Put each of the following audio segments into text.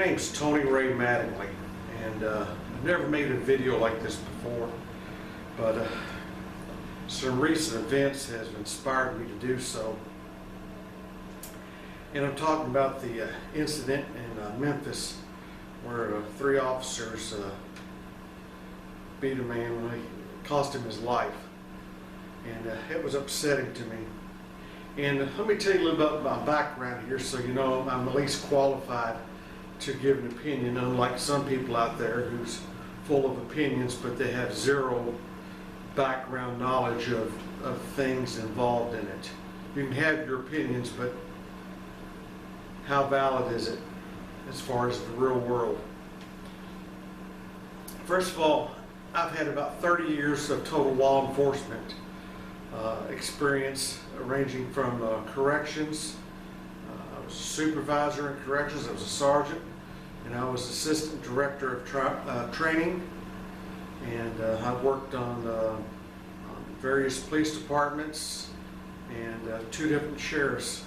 name's Tony Ray Mattingly, and I've never made a video like this before, but some recent events has inspired me to do so. And I'm talking about the incident in Memphis where 3 officers beat a man, cost him his life, and it was upsetting to me. And let me tell you a little bit about my background here, so you know I'm at least qualified to give an opinion, unlike some people out there who's full of opinions, but they have zero background knowledge of things involved in it. You can have your opinions, but how valid is it as far as the real world? First of all, I've had about 30 years of total law enforcement experience, ranging from corrections. I was a supervisor in corrections, I was a sergeant, and I was assistant director of training, and I worked on various police departments and 2 different sheriff's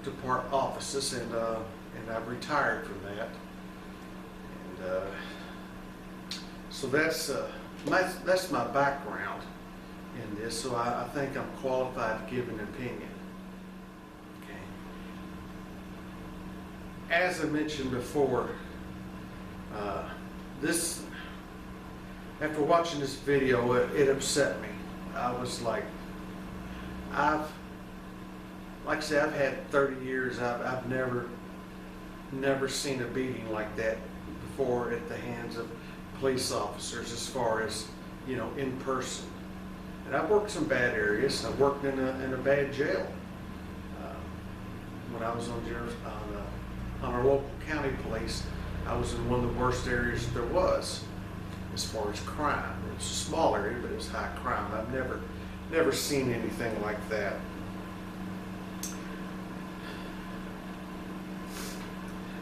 department offices, and I've retired from that. And so that's my background in this, so I think I'm qualified to give an opinion. Okay. As I mentioned before, after watching this video, it upset me. I was like I say, I've had 30 years. I've never seen a beating like that before at the hands of police officers, as far as, you know, in person. And I've worked some bad areas. I worked in a bad jail when I was on our local county police. I was in one of the worst areas there was as far as crime. It was a small area, but it was high crime. I've never seen anything like that.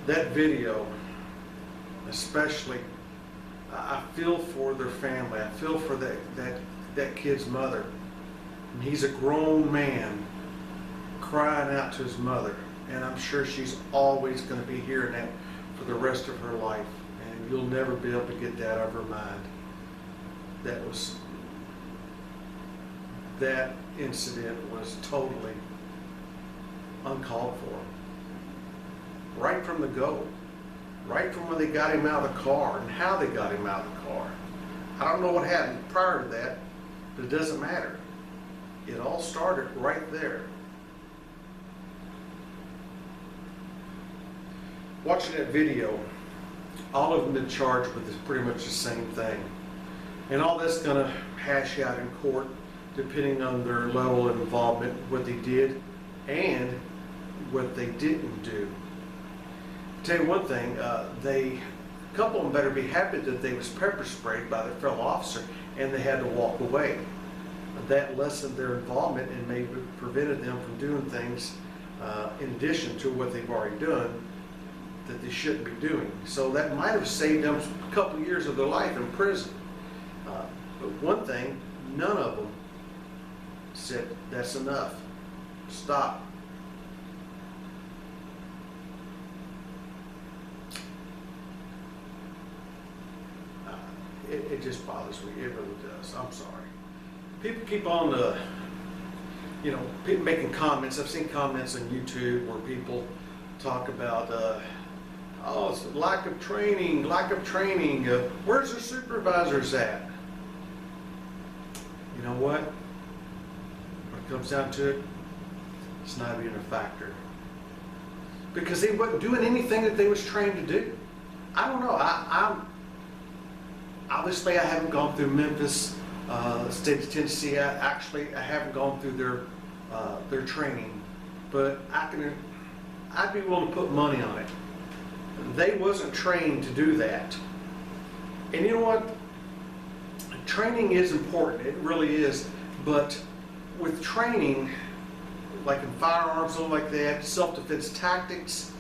That video, especially, I feel for their family. I feel for that kid's mother. And he's a grown man crying out to his mother, and I'm sure she's always going to be hearing that for the rest of her life, and you'll never be able to get that out of her mind. That incident was totally uncalled for. Right from the go. Right from when they got him out of the car and how they got him out of the car. I don't know what happened prior to that, but it doesn't matter. It all started right there. Watching that video, all of them been charged with pretty much the same thing. And all that's going to hash out in court, depending on their level of involvement, what they did and what they didn't do. Tell you one thing, a couple of them better be happy that they was pepper sprayed by their fellow officer and they had to walk away. That lessened their involvement and maybe prevented them from doing things in addition to what they've already done that they shouldn't be doing. So that might have saved them a couple of years of their life in prison. But one thing, none of them said, that's enough, stop. It just bothers me. It really does. I'm sorry. People keep on, people making comments. I've seen comments on YouTube where people talk about, it's lack of training. Where's the supervisors at? You know what? When it comes down to it, it's not even a factor. Because they wasn't doing anything that they was trained to do. I don't know. Obviously, I haven't gone through Memphis, state of Tennessee. I haven't gone through their training, but I'd be willing to put money on it. They wasn't trained to do that. And you know what? Training is important. It really is. But with training, like in firearms, something like that, self-defense tactics,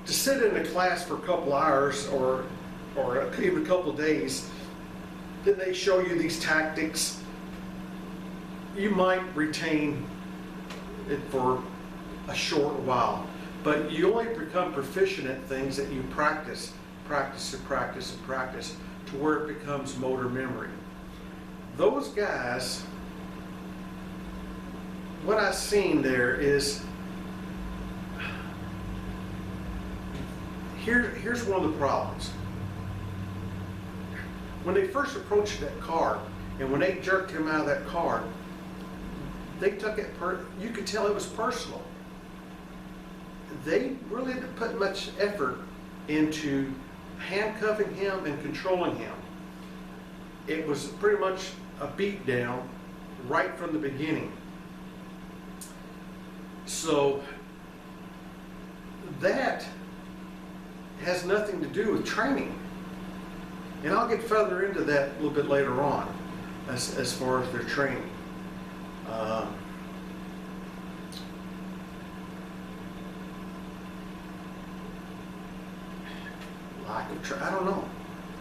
to sit in a class for a couple hours or even a couple of days, then they show you these tactics, you might retain it for a short while. But you only become proficient at things that you practice, practice and practice and practice to where it becomes motor memory. Those guys, what I've seen there is, here's one of the problems. When they first approached that car, and when they jerked him out of that car, they took it, you could tell it was personal. They really didn't put much effort into handcuffing him and controlling him. It was pretty much a beat down right from the beginning. So that has nothing to do with training. And I'll get further into that a little bit later on as far as their training. Lack of I don't know.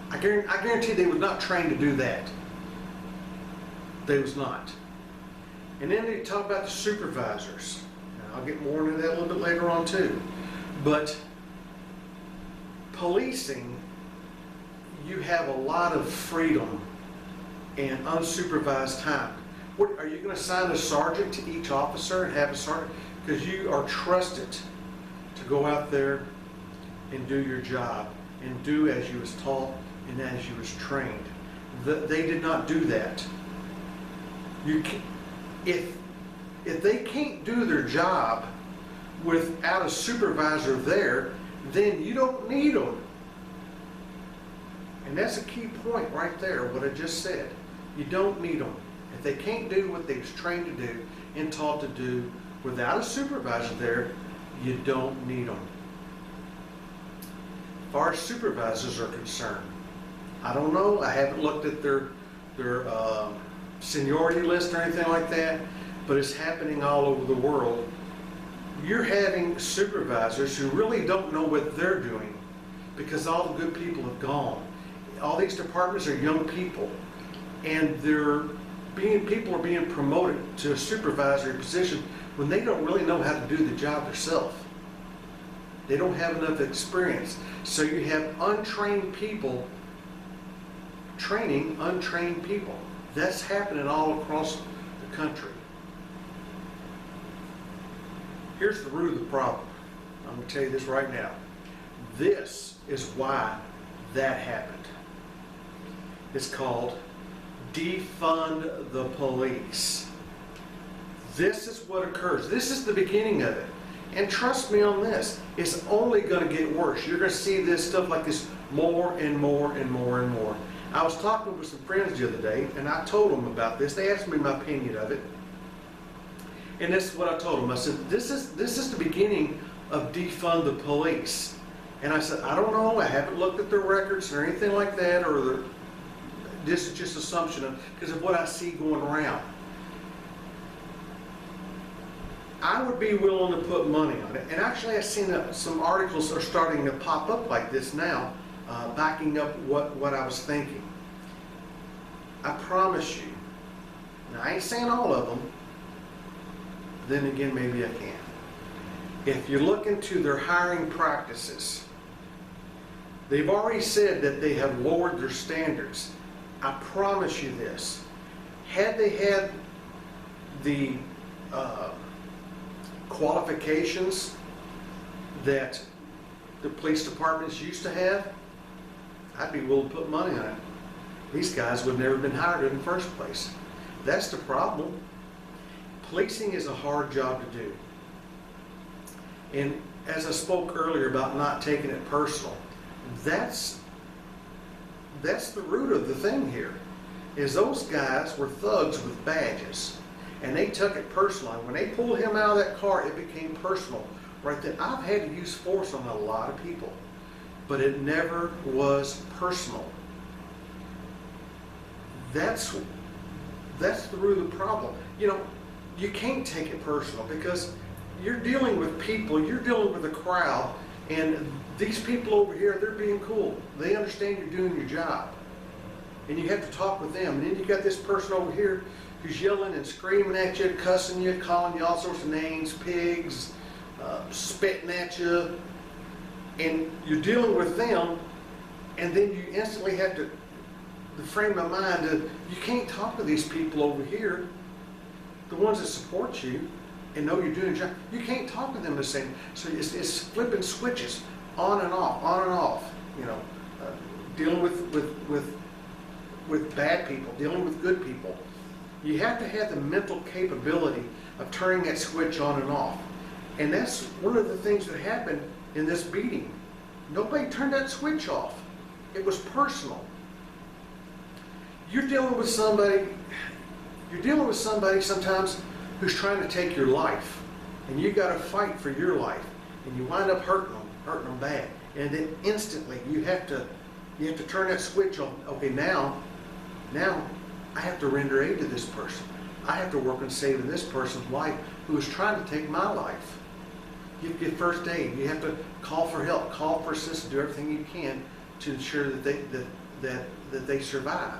I guarantee they was not trained to do that. They was not. And then they talk about the supervisors. And I'll get more into that a little bit later on too. But policing, you have a lot of freedom and unsupervised time. What, are you going to assign a sergeant to each officer and have a sergeant? Because you are trusted to go out there and do your job and do as you was taught and as you was trained. They did not do that. You can, if they can't do their job without a supervisor there, then you don't need them. And that's a key point right there, what I just said. You don't need them. If they can't do what they was trained to do and taught to do without a supervisor there, you don't need them. As far as supervisors are concerned, I don't know. I haven't looked at their seniority list or anything like that, but it's happening all over the world. You're having supervisors who really don't know what they're doing because all the good people have gone. All these departments are young people, and people are being promoted to a supervisory position when they don't really know how to do the job themselves. They don't have enough experience. So you have untrained people training untrained people. That's happening all across the country. Here's the root of the problem. I'm going to tell you this right now. This is why that happened. It's called defund the police. This is what occurs. This is the beginning of it. And trust me on this, it's only going to get worse. You're going to see this stuff like this more and more and more and more. I was talking with some friends the other day, and I told them about this. They asked me my opinion of it. And this is what I told them. I said, this is the beginning of defund the police. And I said, I don't know. I haven't looked at their records or anything like that, or this is just assumption because of what I see going around. I would be willing to put money on it. And actually, I've seen some articles are starting to pop up like this now, backing up what I was thinking. I promise you. Now, I ain't saying all of them. Then again, maybe I can. If you look into their hiring practices, they've already said that they have lowered their standards. I promise you this. Had they had the qualifications that the police departments used to have, I'd be willing to put money on it. These guys would have never been hired in the first place. That's the problem. Policing is a hard job to do. And as I spoke earlier about not taking it personal, that's the root of the thing here, is those guys were thugs with badges. And they took it personally. When they pulled him out of that car, it became personal. Right then, I've had to use force on a lot of people, but it never was personal. That's the root of the problem. You know, you can't take it personal because you're dealing with people, you're dealing with a crowd, and these people over here, they're being cool. They understand you're doing your job. And you have to talk with them. And then you got this person over here who's yelling and screaming at you, cussing you, calling you all sorts of names, pigs, spitting at you, and you're dealing with them, and then you instantly have to, the frame of mind of, you can't talk to these people over here, the ones that support you and know you're doing a job. You can't talk to them the same. So it's flipping switches on and off, on and off. You know, dealing with bad people, dealing with good people. You have to have the mental capability of turning that switch on and off. And that's one of the things that happened in this beating. Nobody turned that switch off. It was personal. You're dealing with somebody sometimes who's trying to take your life, and you got to fight for your life, and you wind up hurting them bad. And then instantly you have to turn that switch on. Okay, now I have to render aid to this person. I have to work on saving this person's life who is trying to take my life. You get first aid. You have to call for help, call for assistance, do everything you can to ensure that they survive.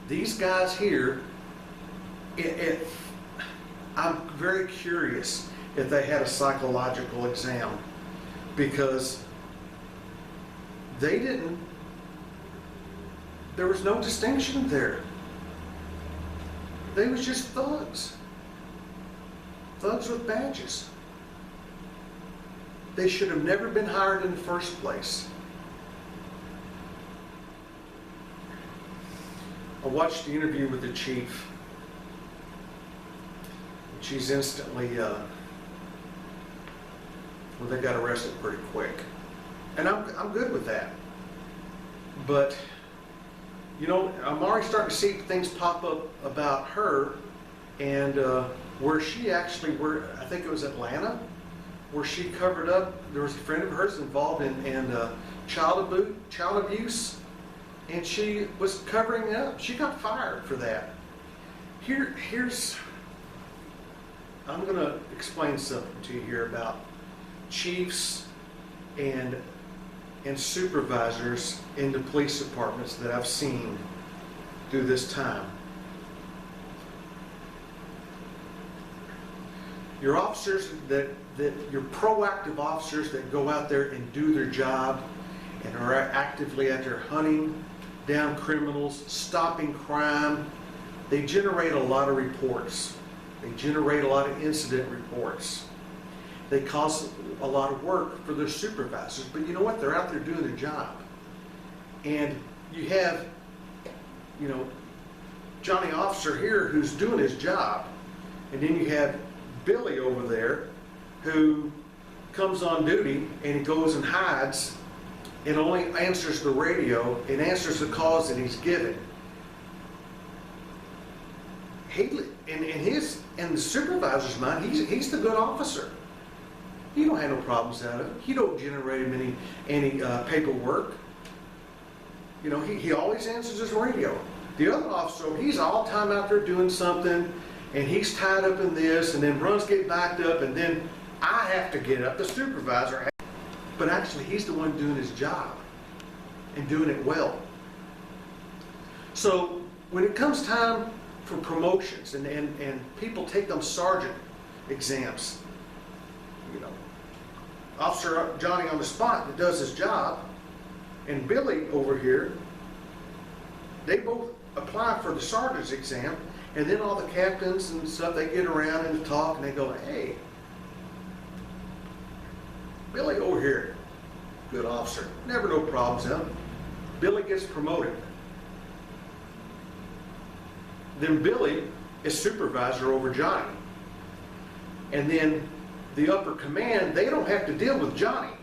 These guys here, I'm very curious if they had a psychological exam, because they didn't. There was no distinction there. They was just thugs. Thugs with badges. They should have never been hired in the first place. I watched the interview with the chief. She's instantly, they got arrested pretty quick. And I'm good with that. But, you know, I'm already starting to see things pop up about her, and where she actually, I think it was Atlanta, where she covered up, there was a friend of hers involved in child abuse, and she was covering it up. She got fired for that. I'm going to explain something to you here about chiefs and supervisors in the police departments that I've seen through this time. Your officers your proactive officers that go out there and do their job and are actively out there hunting down criminals, stopping crime, they generate a lot of reports. They generate a lot of incident reports. They cause a lot of work for their supervisors, but you know what? They're out there doing their job. And you have, you know, Johnny Officer here who's doing his job, and then you have Billy over there who comes on duty and he goes and hides and only answers the radio and answers the calls that he's given. In the supervisor's mind, he's the good officer. He don't have no problems out of it. He don't generate any paperwork. You know, he always answers his radio. The other officer, he's all the time out there doing something, and he's tied up in this, and then runs get backed up, and then I have to get up, the supervisor. But actually, he's the one doing his job and doing it well. So when it comes time for promotions and people take them sergeant exams, you know, Officer Johnny on the spot that does his job and Billy over here, they both apply for the sergeant's exam, and then all the captains and stuff, they get around and talk and they go, hey, Billy over here, good officer, never no problems with him. Billy gets promoted. Then Billy is supervisor over Johnny. And then the upper command, they don't have to deal with Johnny,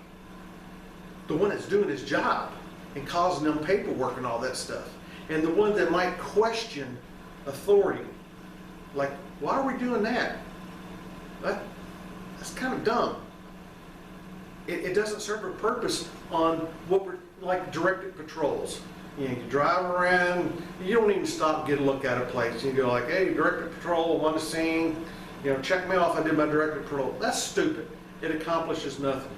the one that's doing his job and causing them paperwork and all that stuff. And the one that might question authority, like, why are we doing that? That's kind of dumb. It doesn't serve a purpose on what we're like directed patrols. You know, you drive around, you don't even stop and get a look at a place. You go like, hey, directed patrol, on the scene, you know, check me off, I did my directed patrol. That's stupid. It accomplishes nothing.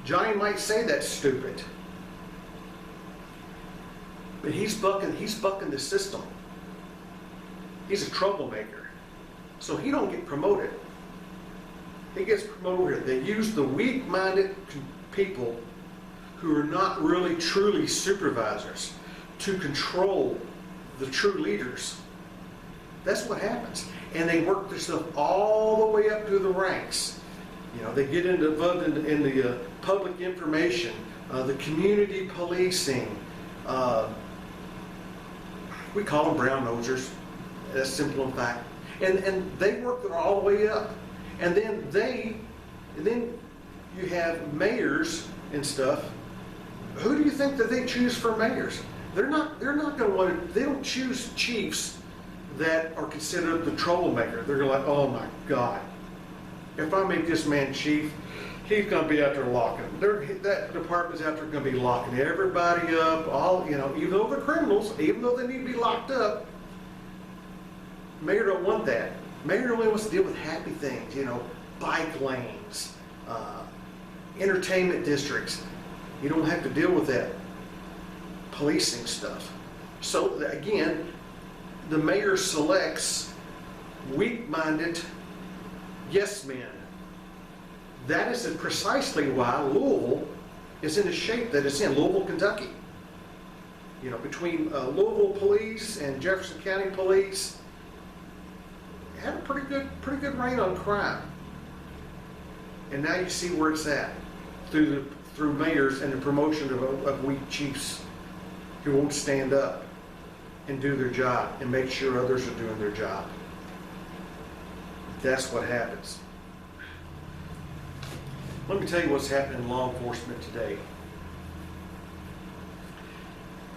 Johnny might say that's stupid, but he's bucking the system. He's a troublemaker, so he don't get promoted. he gets promoted over here. They use the weak-minded people who are not really truly supervisors to control the true leaders. That's what happens. And they work themselves all the way up through the ranks. You know, they get involved in the public information, the community policing. We call them brown nosers. That's simple in fact. And they work it all the way up. And then you have mayors and stuff. Who do you think that they choose for mayors? They're not going to want to. They don't choose chiefs that are considered the troublemaker. They're like, oh my God, if I make this man chief, he's going to be out there locking them. That department's out there going to be locking everybody up. Even though they're criminals, even though they need to be locked up. Mayor don't want that. Mayor only wants to deal with happy things. Bike lanes, entertainment districts. You don't have to deal with that policing stuff. So again, the mayor selects weak-minded yes men. That is precisely why Louisville is in the shape that it's in, Louisville, Kentucky. Between Louisville police and Jefferson County police, had a pretty good reign on crime. And now you see where it's at through mayors and the promotion of weak chiefs who won't stand up and do their job and make sure others are doing their job. That's what happens. Let me tell you what's happening in law enforcement today.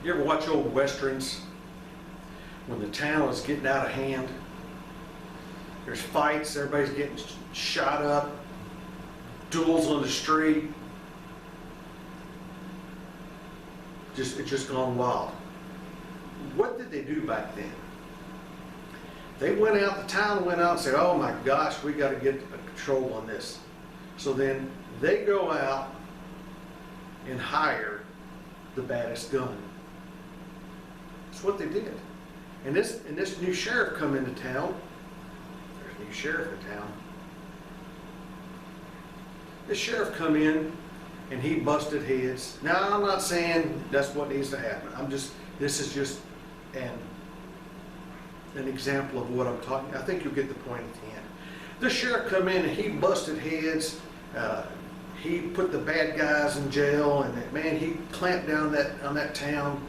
You ever watch old westerns when the town is getting out of hand? There's fights, everybody's getting shot up, duels on the street. It's just gone wild. What did they do back then? They went out, the town went out and said, oh my gosh, we got to get a control on this. So then they go out and hire the baddest gun. That's what they did. And this new sheriff come into town. There's a new sheriff in town. This sheriff come in and he busted heads. Now I'm not saying that's what needs to happen. This is just an example of what I'm talking. I think you'll get the point at the end. This sheriff come in and he busted heads. He put the bad guys in jail, and man, he clamped down on that town.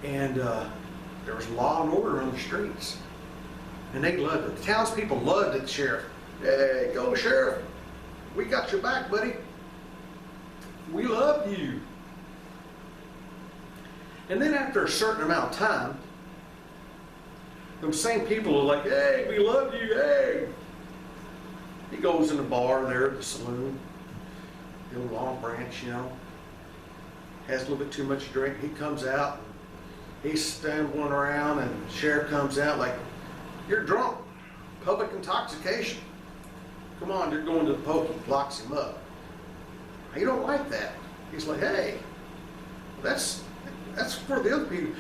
And there was law and order on the streets, and they loved it. The townspeople loved the sheriff. Hey, go sheriff! We got your back, buddy. We love you. And then after a certain amount of time, those same people are like, hey, we love you, hey. He goes in the bar there, the saloon, the old Long Branch, has a little bit too much to drink. He comes out, and he's stumbling around, and the sheriff comes out like, you're drunk, public intoxication. Come on, you're going to the pokey, locks him up. He don't like that. He's like, hey, that's for the other people.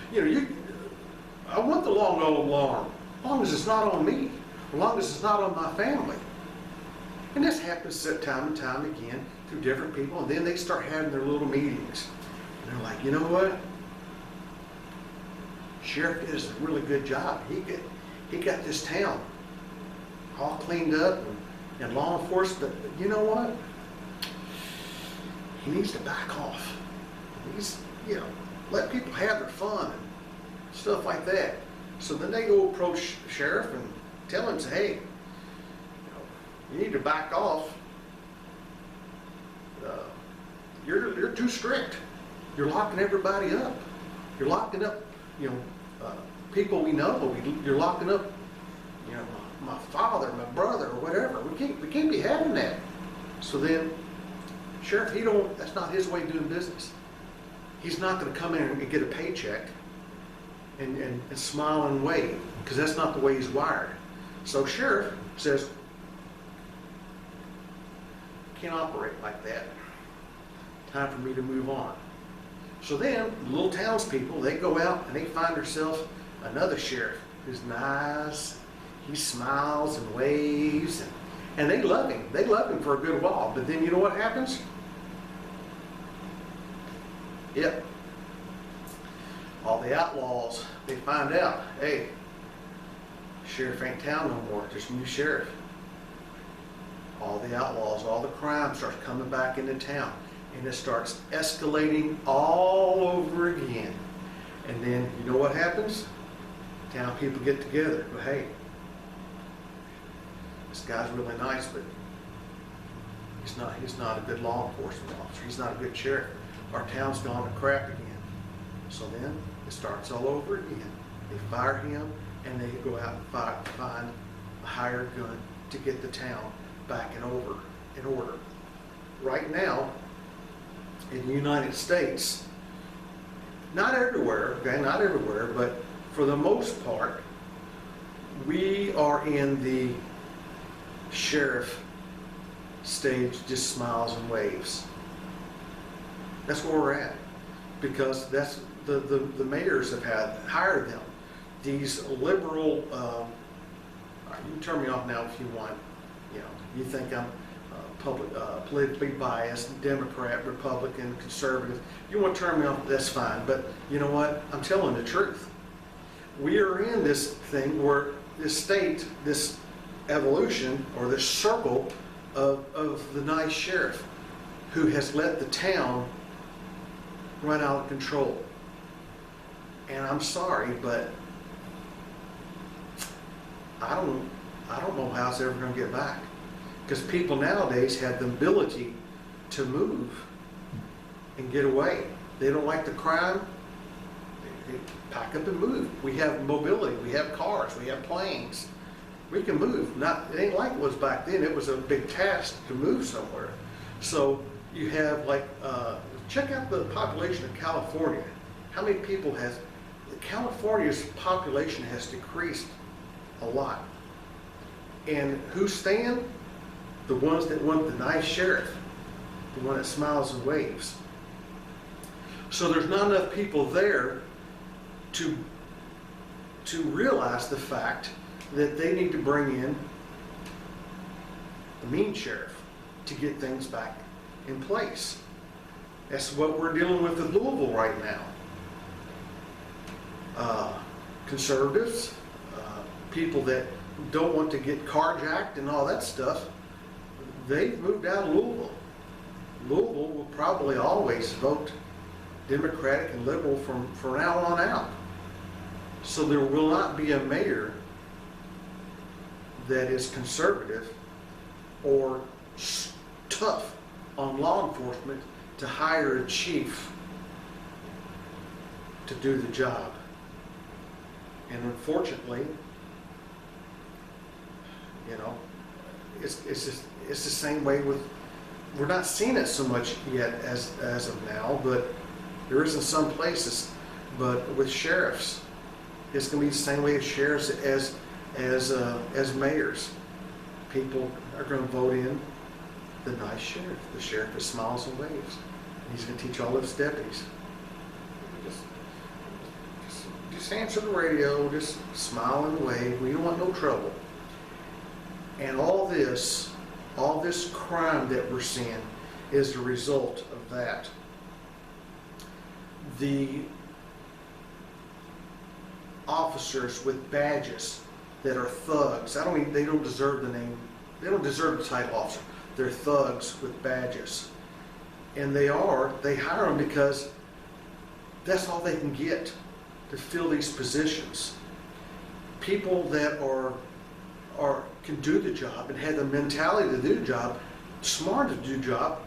I want the long old alarm, as long as it's not on me, as long as it's not on my family. And this happens time and time again through different people, and then they start having their little meetings. And they're like, you know what? Sheriff did a really good job. He got this town all cleaned up and law enforcement. But you know what? He needs to back off. He needs, let people have their fun and stuff like that. So then they go approach the sheriff and tell him, say, hey, you need to back off. You're too strict. You're locking everybody up. You're locking up, people we know. You're locking up, my father, my brother, or whatever. We can't be having that. So then, sheriff, that's not his way of doing business. He's not going to come in and get a paycheck and smile and wave, because that's not the way he's wired. So sheriff says, can't operate like that. Time for me to move on. So then, the little townspeople, they go out and they find themselves another sheriff who's nice. He smiles and waves, And they love him. They love him for a good while. But then you know what happens? Yep. All the outlaws, they find out, hey, sheriff ain't town no more. There's a new sheriff. All the outlaws, all the crime starts coming back into town. And it starts escalating all over again. And then you know what happens? Town people get together. But hey, this guy's really nice, but he's not a good law enforcement officer. He's not a good sheriff. Our town's gone to crap again. So then it starts all over again. They fire him and they go out and find a hired gun to get the town back in order. Right now, in the United States, not everywhere, okay, not everywhere, but for the most part, we are in the sheriff stage, just smiles and waves. That's where we're at, because that's the mayors have hired them. These liberal, you can turn me off now if you want. You know, you think I'm politically biased, Democrat, Republican, conservative. If you want to turn me off, that's fine. But you know what? I'm telling the truth. We are in this thing where this state, this evolution, or this circle of the nice sheriff who has let the town run out of control. And I'm sorry, but I don't know how it's ever going to get back. Because people nowadays have the ability to move and get away. They don't like the crime, they pack up and move. We have mobility, we have cars, we have planes. We can move. It ain't like it was back then. It was a big task to move somewhere. So you have check out the population of California. How many people California's population has decreased a lot. And who's staying? The ones that want the nice sheriff, the one that smiles and waves. So there's not enough people there to realize the fact that they need to bring in the mean sheriff to get things back in place. That's what we're dealing with in Louisville right now. Conservatives, people that don't want to get carjacked and all that stuff, they've moved out of Louisville. Louisville will probably always vote Democratic and liberal from now on out. So there will not be a mayor that is conservative or tough on law enforcement to hire a chief to do the job. And unfortunately, you know, it's the same way with, we're not seeing it so much yet as of now, but there is in some places. But with sheriffs, it's going to be the same way as sheriffs as mayors. People are going to vote in the nice sheriff, the sheriff that smiles and waves. He's going to teach all his deputies. Just answer the radio, just smile and wave. We don't want no trouble. And all this crime that we're seeing is the result of that. The officers with badges that are thugs, they don't deserve the name, they don't deserve the title officer. They're thugs with badges. And they hire them because that's all they can get to fill these positions. People that can do the job and have the mentality to do the job, smart to do the job,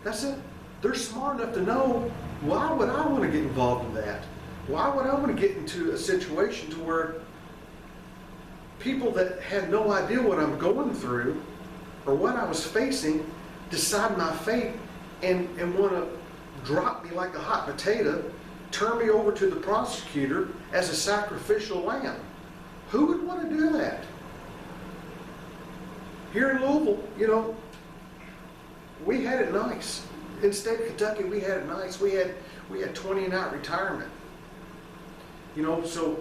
that's it. They're smart enough to know, why would I want to get involved in that? Why would I want to get into a situation to where people that had no idea what I'm going through or what I was facing decide my fate and want to drop me like a hot potato, turn me over to the prosecutor as a sacrificial lamb? Who would want to do that? Here in Louisville, you know, we had it nice. In the state of Kentucky, we had it nice. We had 20 and out retirement. You know, so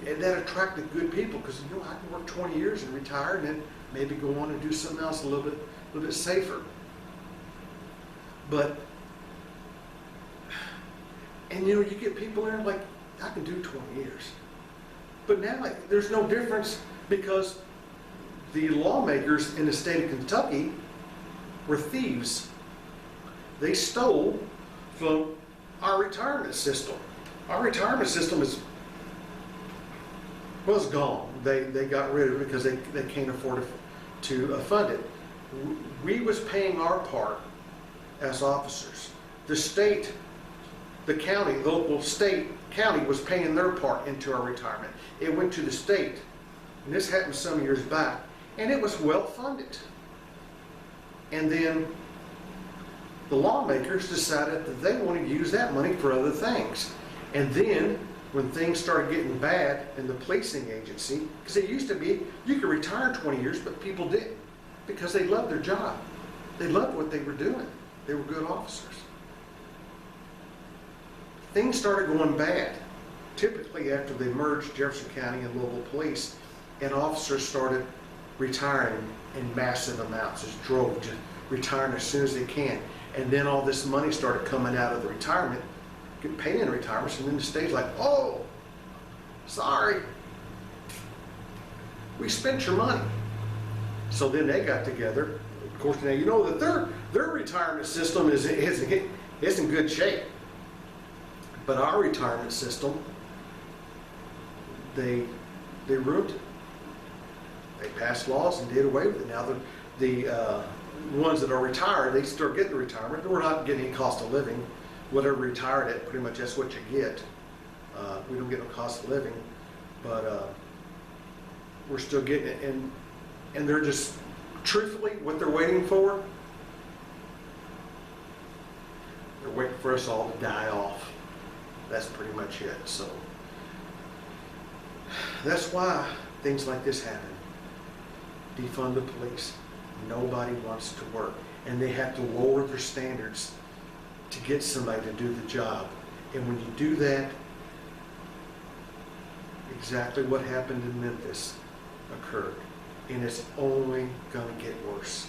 that attracted good people because, you know, I can work 20 years and retire, and then maybe go on and do something else a little bit safer. But, and you get people there like, I can do 20 years. But now there's no difference, because the lawmakers in the state of Kentucky were thieves. They stole from our retirement system. Our retirement system was gone. They got rid of it because they can't afford to fund it. We was paying our part as officers. The state, the county, local state, county was paying their part into our retirement. It went to the state, and this happened some years back, and it was well funded. And then the lawmakers decided that they wanted to use that money for other things. And then when things started getting bad in the policing agency, because it used to be you could retire in 20 years, but people didn't, because they loved their job. They loved what they were doing. They were good officers. Things started going bad, typically after they merged Jefferson County and Louisville Police, and officers started retiring in massive amounts, just drove to retiring as soon as they can. And then all this money started coming out of the retirement, paying retirements, and then the state's like, oh, sorry, we spent your money. So then they got together. Of course, now you know that their retirement system is in good shape. But our retirement system, they ruined it. They passed laws and did away with it. Now the ones that are retired, they start getting the retirement. We're not getting any cost of living. Whatever retired at, pretty much that's what you get. We don't get no cost of living, but we're still getting it. And they're just, truthfully, what they're waiting for, they're waiting for us all to die off. That's pretty much it. So that's why things like this happen. Defund the police. Nobody wants to work, and they have to lower their standards to get somebody to do the job. And when you do that, exactly what happened in Memphis occurred, and it's only going to get worse.